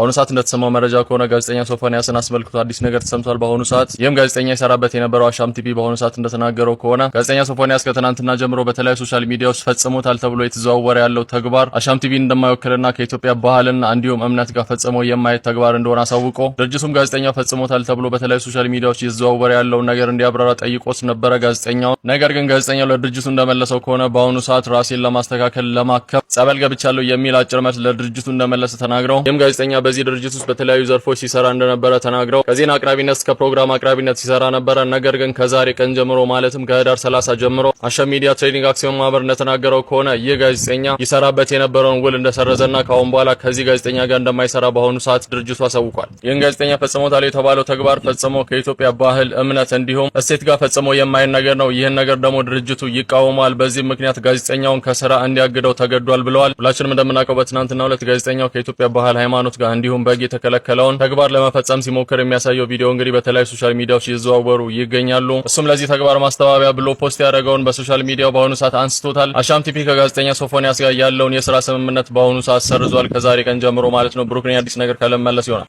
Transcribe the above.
በአሁኑ ሰዓት እንደተሰማው መረጃ ከሆነ ጋዜጠኛ ሶፎንያስን አስመልክቶ አዲስ ነገር ተሰምቷል። በአሁኑ ሰዓት ይህም ጋዜጠኛ ይሰራበት የነበረው አሻም ቲቪ በአሁኑ ሰዓት እንደተናገረው ከሆነ ጋዜጠኛ ሶፎንያስ ከትናንትና ጀምሮ በተለያዩ ሶሻል ሚዲያዎች ፈጽሞታል ተብሎ የተዘዋወረ ያለው ተግባር አሻም ቲቪ እንደማይወክልና ከኢትዮጵያ ባህልና እንዲሁም እምነት ጋር ፈጽሞ የማይት ተግባር እንደሆነ አሳውቆ ድርጅቱም ጋዜጠኛው ፈጽሞታል ተብሎ በተለያዩ ሶሻል ሚዲያዎች እየተዘዋወረ ያለው ነገር እንዲያብራራ ጠይቆት ነበረ ጋዜጠኛው። ነገር ግን ጋዜጠኛው ለድርጅቱ እንደመለሰው ከሆነ በአሁኑ ሰዓት ራሴን ለማስተካከል ለማከም ጸበል ገብቻለሁ የሚል አጭር መልስ ለድርጅቱ እንደመለሰ ተናግረው ይህም ጋዜጠኛ በዚህ ድርጅት ውስጥ በተለያዩ ዘርፎች ሲሰራ እንደነበረ ተናግረው ከዜና አቅራቢነት እስከ ፕሮግራም አቅራቢነት ሲሰራ ነበረ። ነገር ግን ከዛሬ ቀን ጀምሮ ማለትም ከህዳር 30 ጀምሮ አሻም ሚዲያ ትሬዲንግ አክሲዮን ማህበር እንደተናገረው ከሆነ ይህ ጋዜጠኛ ይሰራበት የነበረውን ውል እንደሰረዘና ከአሁን በኋላ ከዚህ ጋዜጠኛ ጋር እንደማይሰራ በአሁኑ ሰዓት ድርጅቱ አሳውቋል። ይህን ጋዜጠኛ ፈጽሞታል የተባለው ተግባር ፈጽሞ ከኢትዮጵያ ባህል እምነት እንዲሁም እሴት ጋር ፈጽሞ የማይን ነገር ነው። ይህን ነገር ደግሞ ድርጅቱ ይቃወማል። በዚህ ምክንያት ጋዜጠኛውን ከስራ እንዲያግደው ተገዷል ብለዋል። ሁላችንም እንደምናውቀው በትናንትናው ዕለት ጋዜጠኛው ከኢትዮጵያ ባህል ሃይማኖት ጋር እንዲሁም በግ የተከለከለውን ተግባር ለመፈጸም ሲሞክር የሚያሳየው ቪዲዮ እንግዲህ በተለያዩ ሶሻል ሚዲያዎች እየተዘዋወሩ ይገኛሉ። እሱም ለዚህ ተግባር ማስተባበያ ብሎ ፖስት ያደረገውን በሶሻል ሚዲያው በአሁኑ ሰዓት አንስቶታል። አሻም ቲቪ ከጋዜጠኛ ሶፎንያስ ጋር ያለውን የስራ ስምምነት በአሁኑ ሰዓት ሰርዟል። ከዛሬ ቀን ጀምሮ ማለት ነው። ብሩክኔ አዲስ ነገር ካለ መለስ ይሆናል።